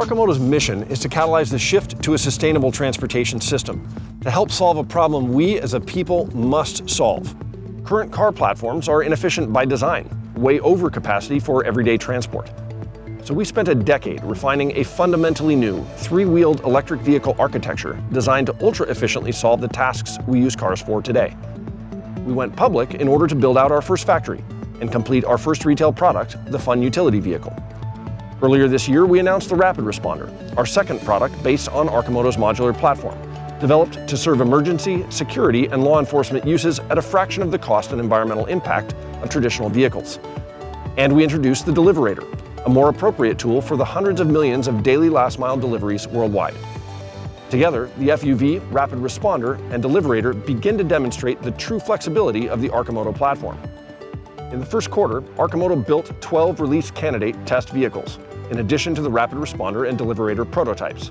Arcimoto's mission is to catalyze the shift to a sustainable transportation system, to help solve a problem we as a people must solve. Current car platforms are inefficient by design, way over capacity for everyday transport. So we spent a decade refining a fundamentally new, three-wheeled electric vehicle architecture designed to ultra-efficiently solve the tasks we use cars for today. We went public in order to build out our first factory and complete our first retail product, the Fun Utility Vehicle. Earlier this year, we announced the Rapid Responder, our second product based on Arcimoto's modular platform, developed to serve emergency, security, and law enforcement uses at a fraction of the cost and environmental impact of traditional vehicles. And we introduced the Deliverator, a more appropriate tool for the hundreds of millions of daily last-mile deliveries worldwide. Together, the FUV, Rapid Responder, and Deliverator begin to demonstrate the true flexibility of the Arcimoto platform. In the first quarter, Arcimoto built 12 release candidate test vehicles, in addition to the Rapid Responder and Deliverator prototypes.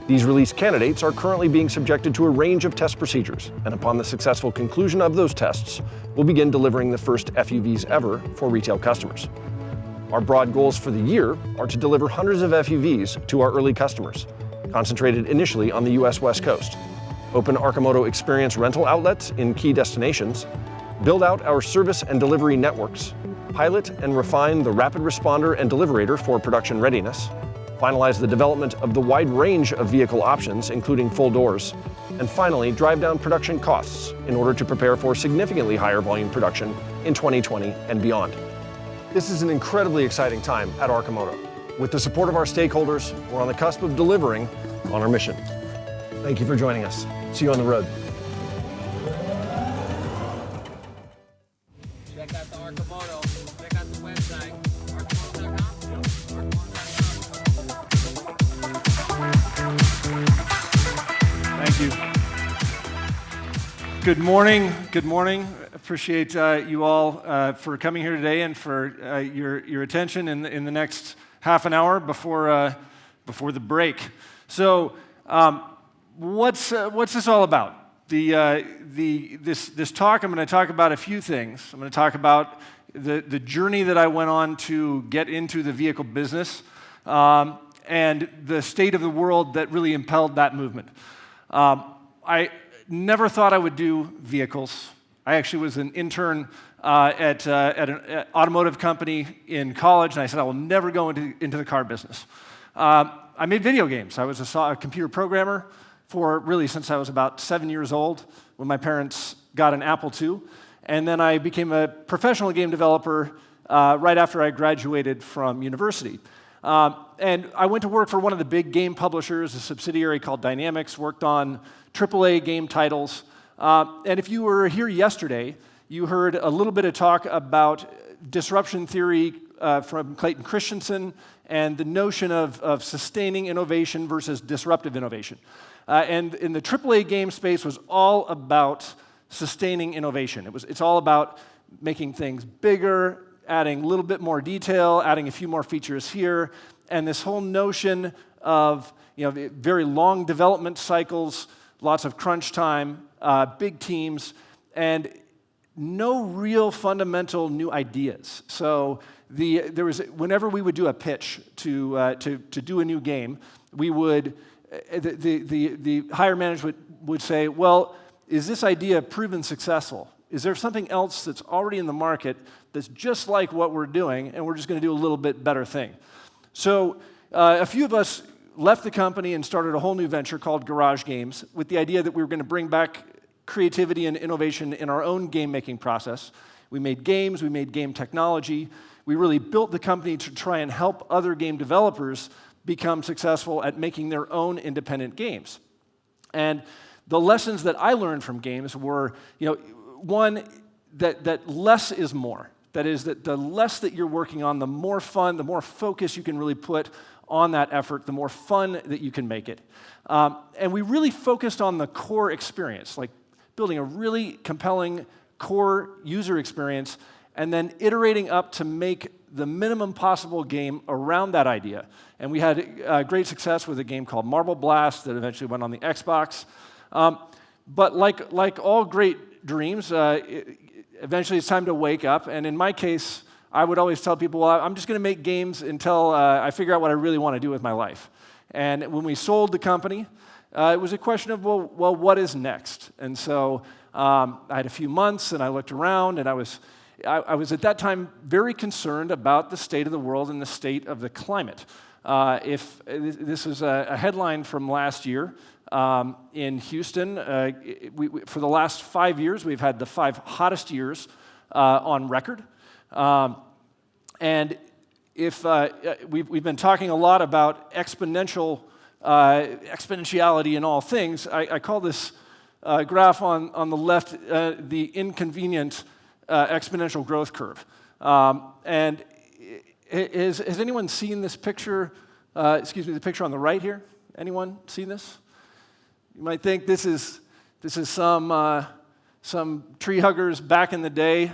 These release candidates are currently being subjected to a range of test procedures, and upon the successful conclusion of those tests, we'll begin delivering the first FUVs ever for retail customers. Our broad goals for the year are to deliver hundreds of FUVs to our early customers, concentrated initially on the US West Coast, open Arcimoto experience rental outlets in key destinations, build out our service and delivery networks, pilot and refine the Rapid Responder and Deliverator for production readiness, finalize the development of the wide range of vehicle options, including full doors, and finally drive down production costs in order to prepare for significantly higher volume production in 2020 and beyond. This is an incredibly exciting time at Arcimoto. With the support of our stakeholders, we're on the cusp of delivering on our mission. Thank you for joining us. See you on the road. Check out the Arcimoto. Check out the website, arcimoto.com. Thank you. Good morning. Good morning. Appreciate you all for coming here today and for your attention in the next half an hour before the break. So, what's this all about? This talk, I'm going to talk about a few things. I'm going to talk about the journey that I went on to get into the vehicle business and the state of the world that really impelled that movement. I never thought I would do vehicles. I actually was an intern at an automotive company in college, and I said I will never go into the car business. I made video games. I was a computer programmer for really since I was about 7 years old when my parents got an Apple II. And then I became a professional game developer right after I graduated from university. And I went to work for one of the big game publishers, a subsidiary called Dynamics, worked on AAA game titles. And if you were here yesterday, you heard a little bit of talk about disruption theory from Clayton Christensen and the notion of sustaining innovation versus disruptive innovation. And in the AAA game space was all about sustaining innovation. It's all about making things bigger, adding a little bit more detail, adding a few more features here, and this whole notion of very long development cycles, lots of crunch time, big teams, and no real fundamental new ideas. So there was whenever we would do a pitch to do a new game, we would the higher management would say, well, is this idea proven successful? Is there something else that's already in the market that's just like what we're doing, and we're just going to do a little bit better thing? So a few of us left the company and started a whole new venture called Garage Games with the idea that we were going to bring back creativity and innovation in our own game-making process. We made games, we made game technology. We really built the company to try and help other game developers become successful at making their own independent games. And the lessons that I learned from games were, one, that less is more. That is, that the less that you're working on, the more fun, the more focus you can really put on that effort, the more fun that you can make it. And we really focused on the core experience, like building a really compelling core user experience and then iterating up to make the minimum possible game around that idea. And we had great success with a game called Marble Blast that eventually went on the Xbox. But like all great dreams, eventually it's time to wake up. And in my case, I would always tell people, well, I'm just going to make games until I figure out what I really want to do with my life. And when we sold the company, it was a question of, well, what is next? And so I had a few months, and I looked around, and I was at that time very concerned about the state of the world and the state of the climate. If this was a headline from last year in Houston, for the last 5 years, we've had the 5 hottest years on record. And if we've been talking a lot about exponentiality in all things, I call this graph on the left the inconvenient exponential growth curve. And has anyone seen this picture? The picture on the right here. Anyone seen this? You might think this is some tree huggers back in the day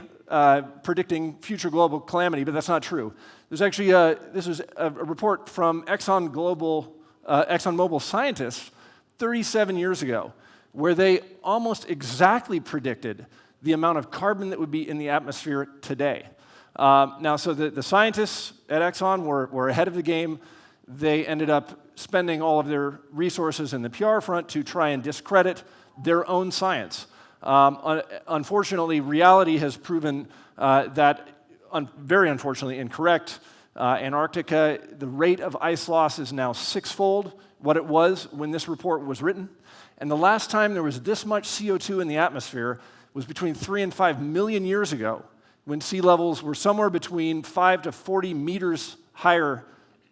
predicting future global calamity, but that's not true. There's actually this was a report from ExxonMobil scientists 37 years ago, where they almost exactly predicted the amount of carbon that would be in the atmosphere today. So the scientists at Exxon were ahead of the game. They ended up spending all of their resources in the PR front to try and discredit their own science. Unfortunately, reality has proven that very unfortunately incorrect. Antarctica, the rate of ice loss is now 6-fold what it was when this report was written. And the last time there was this much CO2 in the atmosphere was between 3 and 5 million years ago, when sea levels were somewhere between 5 to 40 meters higher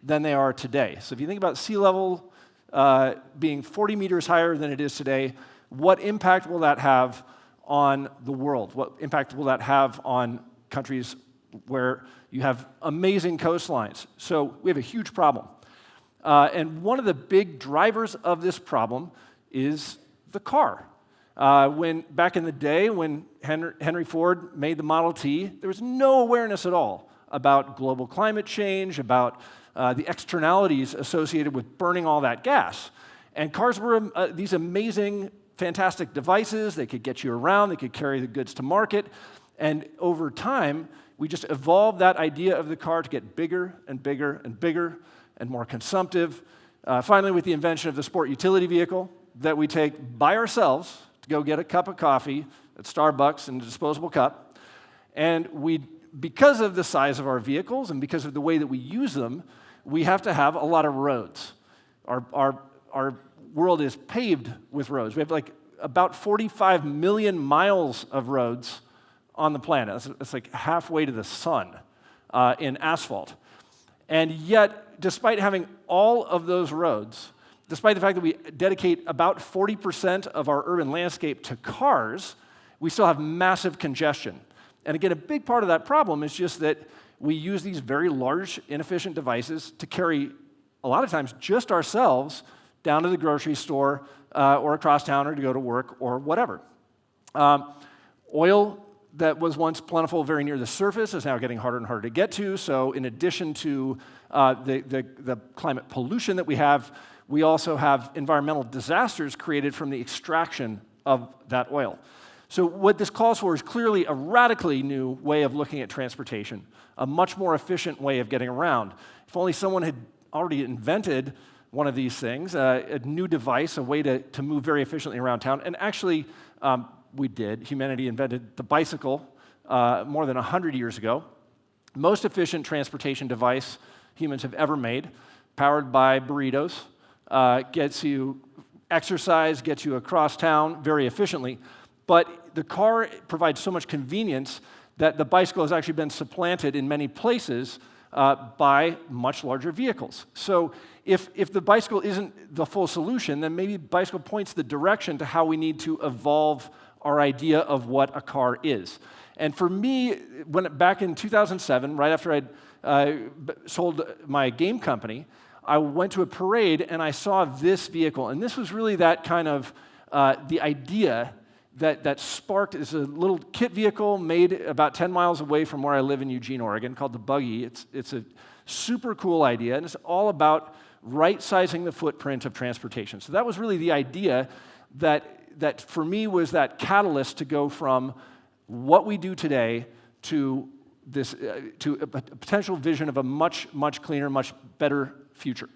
than they are today. So if you think about sea level being 40 meters higher than it is today, what impact will that have on the world? What impact will that have on countries where you have amazing coastlines? So we have a huge problem. And one of the big drivers of this problem is the car. Back in the day, when Henry Ford made the Model T, there was no awareness at all about global climate change, about the externalities associated with burning all that gas. And cars were these amazing, fantastic devices. They could get you around. They could carry the goods to market. And over time, we just evolved that idea of the car to get bigger and bigger and bigger and more consumptive. Finally, with the invention of the sport utility vehicle that we take by ourselves to go get a cup of coffee at Starbucks in a disposable cup. And because of the size of our vehicles and because of the way that we use them, we have to have a lot of roads. Our world is paved with roads. We have about 45 million miles of roads on the planet. That's like halfway to the sun in asphalt. And yet, despite having all of those roads, despite the fact that we dedicate about 40% of our urban landscape to cars, we still have massive congestion. And again, a big part of that problem is just that we use these very large, inefficient devices to carry, a lot of times, just ourselves down to the grocery store or across town or to go to work or whatever. Oil that was once plentiful very near the surface is now getting harder and harder to get to. So in addition to the climate pollution that we have, we also have environmental disasters created from the extraction of that oil. So what this calls for is clearly a radically new way of looking at transportation, a much more efficient way of getting around. If only someone had already invented one of these things, a new device, a way to move very efficiently around town. And actually, we did. Humanity invented the bicycle more than 100 years ago. Most efficient transportation device humans have ever made, powered by burritos, gets you exercise, gets you across town very efficiently. But the car provides so much convenience that the bicycle has actually been supplanted in many places by much larger vehicles. So if the bicycle isn't the full solution, then maybe bicycle points the direction to how we need to evolve our idea of what a car is. And for me, back in 2007, right after I'd sold my game company, I went to a parade and I saw this vehicle. And this was really that kind of the idea that sparked. Is a little kit vehicle made about 10 miles away from where I live in Eugene, Oregon, called the Buggy. It's a super cool idea, and it's all about right-sizing the footprint of transportation. So that was really the idea that for me was that catalyst to go from what we do today to this to a potential vision of a much, much cleaner, much better future.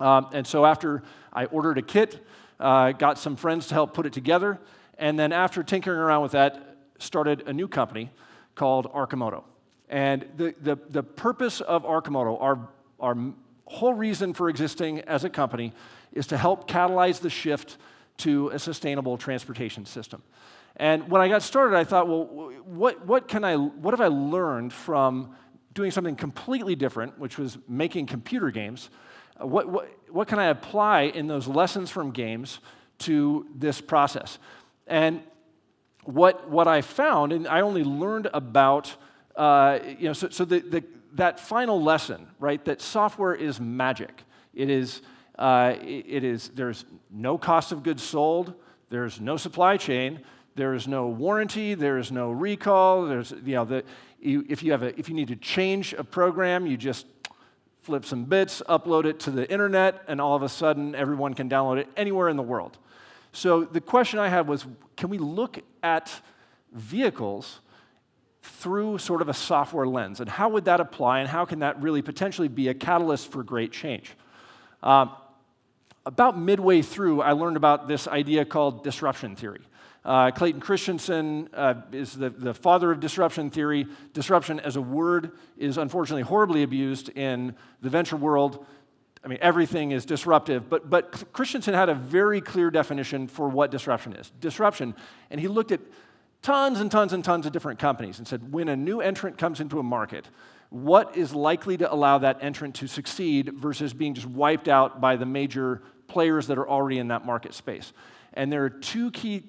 And so after I ordered a kit, got some friends to help put it together, and then after tinkering around with that, started a new company called Arcimoto. And the purpose of Arcimoto, our whole reason for existing as a company, is to help catalyze the shift to a sustainable transportation system. And when I got started, I thought, well, what have I learned from doing something completely different, which was making computer games? What can I apply in those lessons from games to this process? And what I found, and I only learned about, that final lesson, right? That software is magic. There's no cost of goods sold. There's no supply chain. There's no warranty. There's no recall. If you need to change a program, you just flip some bits, upload it to the internet, and all of a sudden, everyone can download it anywhere in the world. So the question I had was, can we look at vehicles through sort of a software lens? And how would that apply, and how can that really potentially be a catalyst for great change? About midway through, I learned about this idea called disruption theory. Clayton Christensen is the father of disruption theory. Disruption as a word is unfortunately horribly abused in the venture world. I mean, everything is disruptive, but Christensen had a very clear definition for what disruption is. Disruption, and he looked at tons and tons and tons of different companies and said, when a new entrant comes into a market, what is likely to allow that entrant to succeed versus being just wiped out by the major players that are already in that market space? And there are two key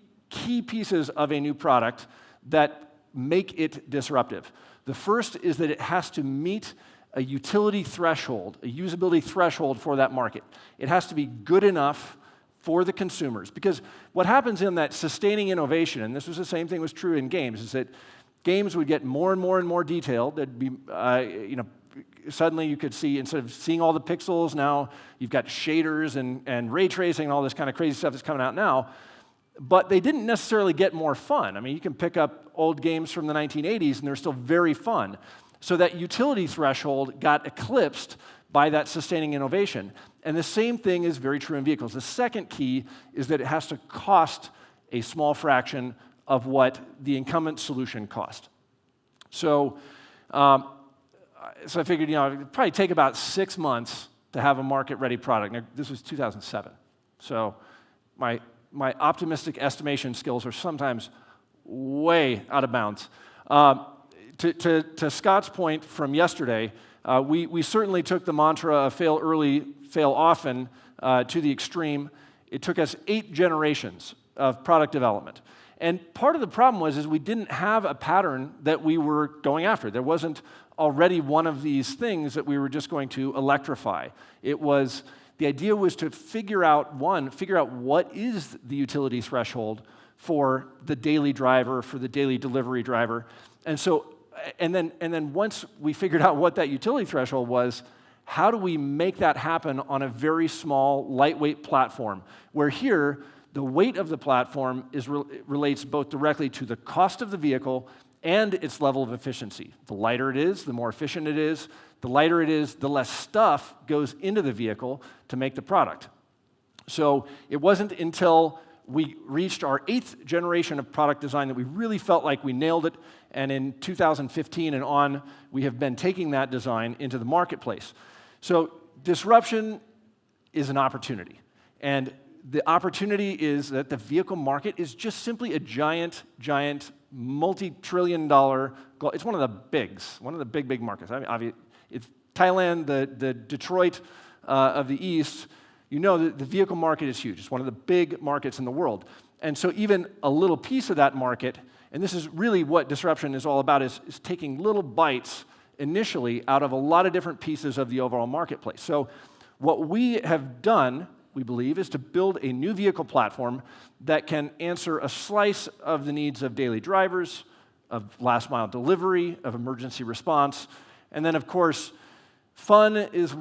pieces of a new product that make it disruptive. The first is that it has to meet a utility threshold, a usability threshold for that market. It has to be good enough for the consumers. Because what happens in that sustaining innovation, and this was the same thing was true in games, is that games would get more and more and more detailed. There'd be, suddenly you could see, instead of seeing all the pixels, now you've got shaders and ray tracing and all this kind of crazy stuff that's coming out now. But they didn't necessarily get more fun. I mean, you can pick up old games from the 1980s and they're still very fun. So that utility threshold got eclipsed by that sustaining innovation. And the same thing is very true in vehicles. The second key is that it has to cost a small fraction of what the incumbent solution cost. So I figured, it'd probably take about 6 months to have a market-ready product. Now, this was 2007. So my optimistic estimation skills are sometimes way out of bounds. To Scott's point from yesterday, we certainly took the mantra of fail early, fail often to the extreme. It took us 8 generations of product development. And part of the problem was we didn't have a pattern that we were going after. There wasn't already one of these things that we were just going to electrify. The idea was to figure out what is the utility threshold for the daily driver, for the daily delivery driver. And then once we figured out what that utility threshold was, how do we make that happen on a very small, lightweight platform? Where here, the weight of the platform relates both directly to the cost of the vehicle and its level of efficiency. The lighter it is, the more efficient it is. The lighter it is, the less stuff goes into the vehicle to make the product. So it wasn't until we reached our 8th generation of product design that we really felt like we nailed it. And in 2015 and on, we have been taking that design into the marketplace. So disruption is an opportunity. And the opportunity is that the vehicle market is just simply a giant, multi-trillion-dollar. It's one of the bigs, one of the big markets. I mean, it's Thailand, the Detroit of the East. You know that the vehicle market is huge. It's one of the big markets in the world. And so even a little piece of that market, and this is really what disruption is all about, is taking little bites initially out of a lot of different pieces of the overall marketplace. So what we have done, we believe, is to build a new vehicle platform that can answer a slice of the needs of daily drivers, of last mile delivery, of emergency response, and then of course, fun is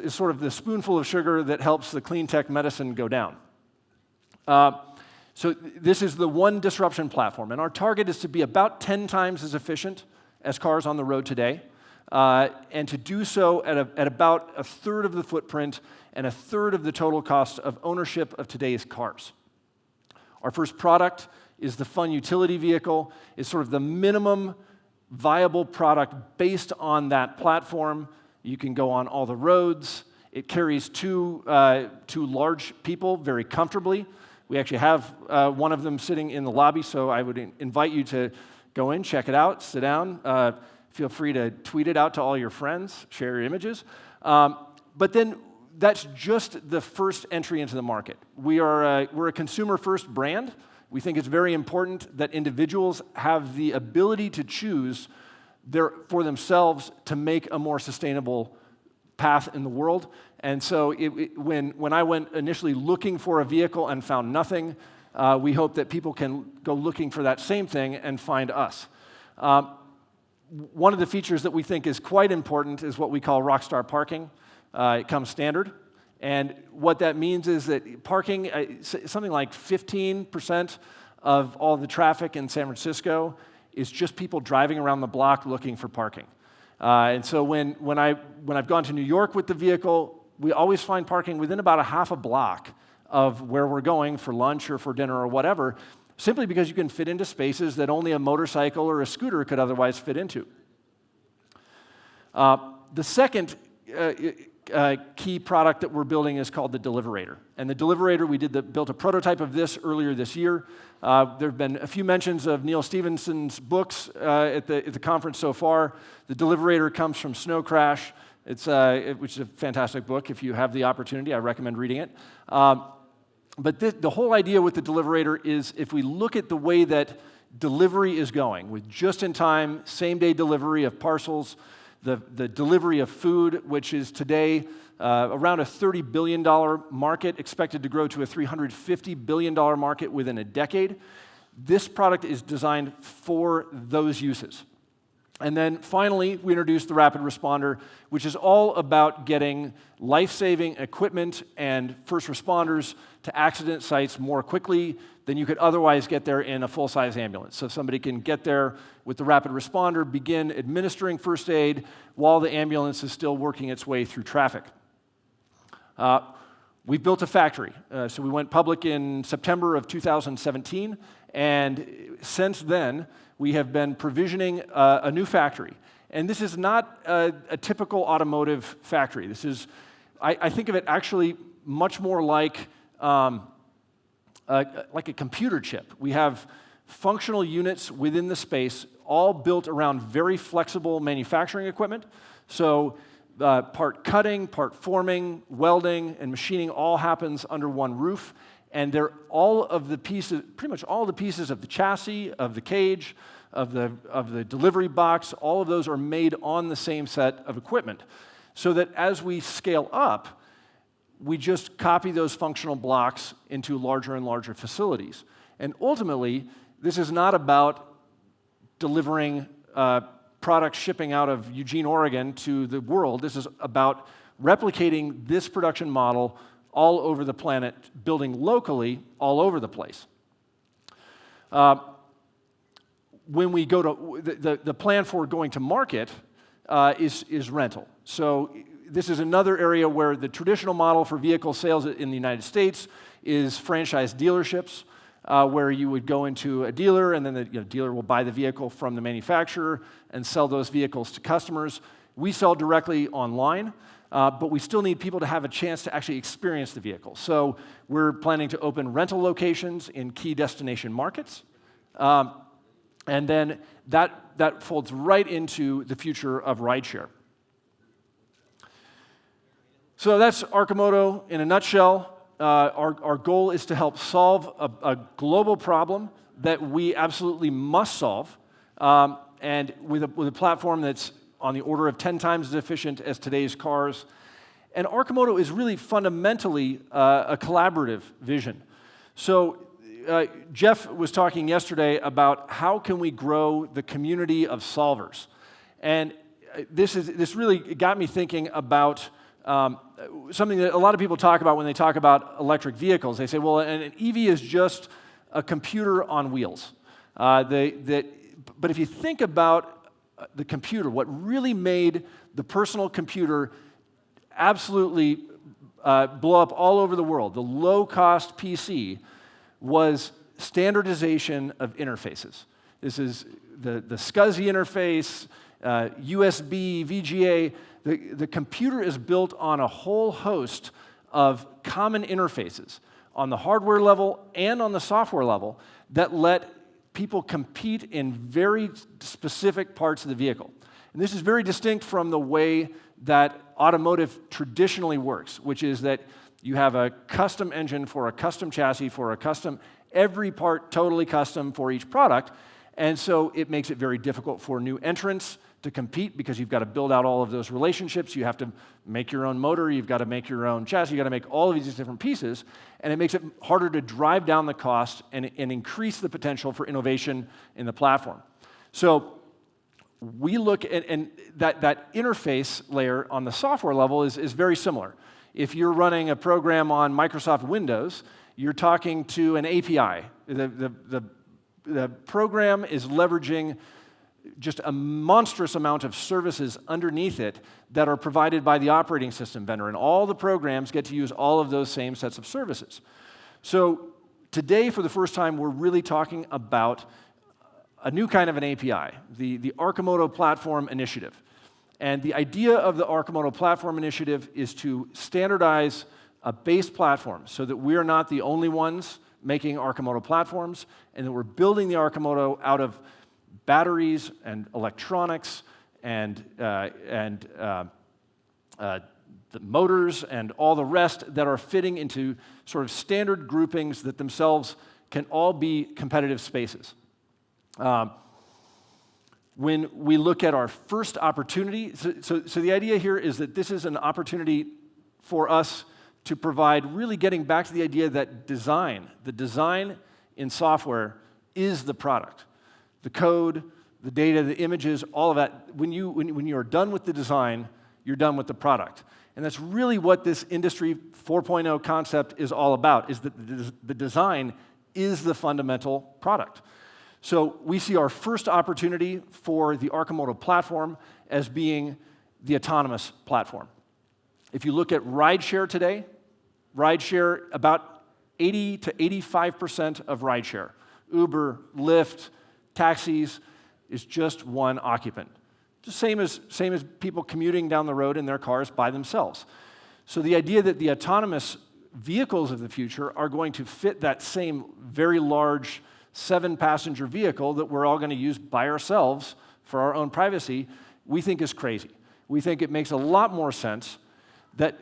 sort of the spoonful of sugar that helps the clean tech medicine go down. So this is the one disruption platform, and our target is to be about 10 times as efficient as cars on the road today. and to do so at about a third of the footprint and a third of the total cost of ownership of today's cars. Our first product is the Fun Utility Vehicle. It's sort of the minimum viable product based on that platform. You can go on all the roads. It carries two large people very comfortably. We actually have one of them sitting in the lobby, so I would invite you to go in, check it out, sit down. Feel free to tweet it out to all your friends, share your images. But then that's just the first entry into the market. We're a consumer-first brand. We think it's very important that individuals have the ability to choose for themselves to make a more sustainable path in the world. And so when I went initially looking for a vehicle and found nothing, we hope that people can go looking for that same thing and find us. One of the features that we think is quite important is what we call Rockstar Parking. It comes standard. And what that means is that parking, something like 15% of all the traffic in San Francisco is just people driving around the block looking for parking. And so when I've gone to New York with the vehicle, we always find parking within about a half a block of where we're going for lunch or for dinner or whatever, simply because you can fit into spaces that only a motorcycle or a scooter could otherwise fit into. The second key product that we're building is called the Deliverator. And the Deliverator, we built a prototype of this earlier this year. There have been a few mentions of Neil Stephenson's books at the conference so far. The Deliverator comes from Snow Crash, which is a fantastic book. If you have the opportunity, I recommend reading it. But the whole idea with the Deliverator is if we look at the way that delivery is going, with just-in-time, same-day delivery of parcels, the delivery of food, which is today around a $30 billion market, expected to grow to a $350 billion market within a decade. This product is designed for those uses. And then finally, we introduced the Rapid Responder, which is all about getting life-saving equipment and first responders to accident sites more quickly than you could otherwise get there in a full-size ambulance. So somebody can get there with the Rapid Responder, begin administering first aid while the ambulance is still working its way through traffic. We've built a factory. So we went public in September of 2017, and since then, we have been provisioning a new factory. And this is not a typical automotive factory. This is, I think of it actually much more like a computer chip. We have functional units within the space, all built around very flexible manufacturing equipment. So part cutting, part forming, welding, and machining all happens under one roof. And they're all of the pieces, pretty much all the pieces of the chassis, of the cage, of the delivery box, all of those are made on the same set of equipment. So that as we scale up, we just copy those functional blocks into larger and larger facilities. And ultimately, this is not about delivering products shipping out of Eugene, Oregon to the world. This is about replicating this production model all over the planet, building locally all over the place. When we go to, the plan for going to market is rental. So this is another area where the traditional model for vehicle sales in the United States is franchise dealerships, where you would go into a dealer and then the dealer will buy the vehicle from the manufacturer and sell those vehicles to customers. We sell directly online. But we still need people to have a chance to actually experience the vehicle. So we're planning to open rental locations in key destination markets. And then that folds right into the future of rideshare. So that's Arcimoto in a nutshell. Our goal is to help solve a global problem that we absolutely must solve, and with a platform that's on the order of 10 times as efficient as today's cars. And Arcimoto is really fundamentally a collaborative vision. So Jeff was talking yesterday about how can we grow the community of solvers. And this really got me thinking about something that a lot of people talk about when they talk about electric vehicles. They say, well, an EV is just a computer on wheels. But if you think about the computer, what really made the personal computer absolutely blow up all over the world, the low-cost PC, was standardization of interfaces. This is the SCSI interface, USB, VGA. The computer is built on a whole host of common interfaces on the hardware level and on the software level that let people compete in very specific parts of the vehicle. And this is very distinct from the way that automotive traditionally works, which is that you have a custom engine for a custom chassis for a custom, every part totally custom for each product. And so it makes it very difficult for new entrants to compete because you've got to build out all of those relationships. You have to make your own motor. You've got to make your own chassis. You've got to make all of these different pieces. And it makes it harder to drive down the cost and increase the potential for innovation in the platform. So we look at, and that interface layer on the software level is very similar. If you're running a program on Microsoft Windows, you're talking to an API. The program is leveraging just a monstrous amount of services underneath it that are provided by the operating system vendor, and all the programs get to use all of those same sets of services. So today, for the first time, we're really talking about a new kind of an API, the Arcimoto Platform Initiative. And the idea of the Arcimoto Platform Initiative is to standardize a base platform so that we're not the only ones making Arcimoto platforms, and that we're building the Arcimoto out of batteries and electronics and the motors and all the rest that are fitting into sort of standard groupings that themselves can all be competitive spaces. When we look at our first opportunity, so the idea here is that this is an opportunity for us to provide, really getting back to the idea that the design in software is the product. The code, the data, the images, all of that. When you're done with the design, you're done with the product. And that's really what this Industry 4.0 concept is all about, is that the design is the fundamental product. So we see our first opportunity for the Arcimoto platform as being the autonomous platform. If you look at rideshare today, about 80 to 85% of rideshare, Uber, Lyft, taxis, is just one occupant. Just same as people commuting down the road in their cars by themselves. So the idea that the autonomous vehicles of the future are going to fit that same very large 7-passenger vehicle that we're all going to use by ourselves for our own privacy, we think is crazy. We think it makes a lot more sense that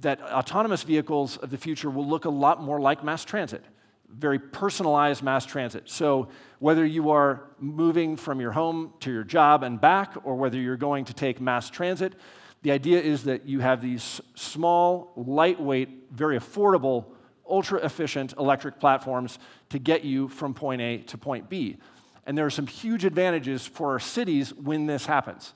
autonomous vehicles of the future will look a lot more like mass transit, very personalized mass transit. So whether you are moving from your home to your job and back, or whether you're going to take mass transit, the idea is that you have these small, lightweight, very affordable, ultra-efficient electric platforms to get you from point A to point B. And there are some huge advantages for our cities when this happens.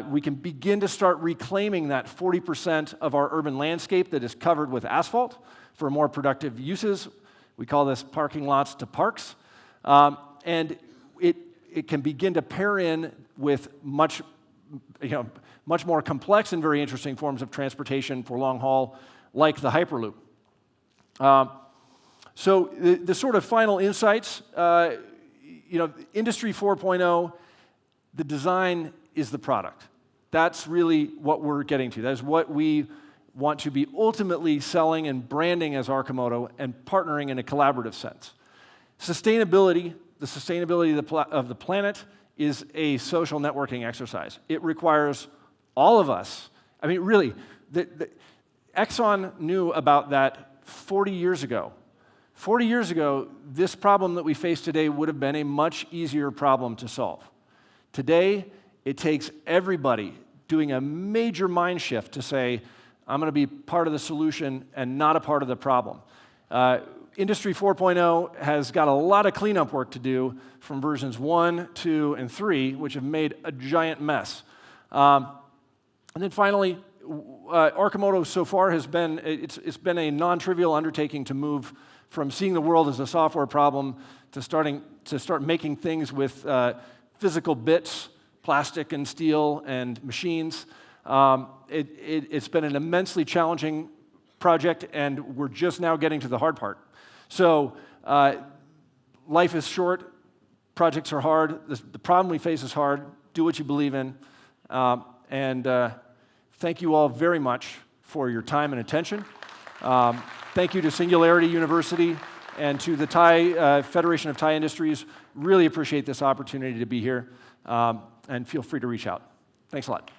We can begin to start reclaiming that 40% of our urban landscape that is covered with asphalt for more productive uses. We call this parking lots to parks. And it can begin to pair in with much more complex and very interesting forms of transportation for long haul, like the Hyperloop. So the sort of final insights, Industry 4.0, the design is the product. That's really what we're getting to. That is what we want to be ultimately selling and branding as Arcimoto and partnering in a collaborative sense. Sustainability, the sustainability of the planet, is a social networking exercise. It requires all of us. I mean, really, Exxon knew about that 40 years ago. 40 years ago, this problem that we face today would have been a much easier problem to solve. Today, it takes everybody doing a major mind shift to say, I'm going to be part of the solution and not a part of the problem. Industry 4.0 has got a lot of cleanup work to do from versions 1, 2, and 3, which have made a giant mess. And then finally, Arcimoto so far has been, it's been a non-trivial undertaking to move from seeing the world as a software problem to starting to start making things with physical bits, plastic and steel and machines. It's been an immensely challenging project, and we're just now getting to the hard part. So life is short, projects are hard, the problem we face is hard. Do what you believe in. Thank you all very much for your time and attention. Thank you to Singularity University and to the Thai Federation of Thai Industries. Really appreciate this opportunity to be here, and feel free to reach out. Thanks a lot.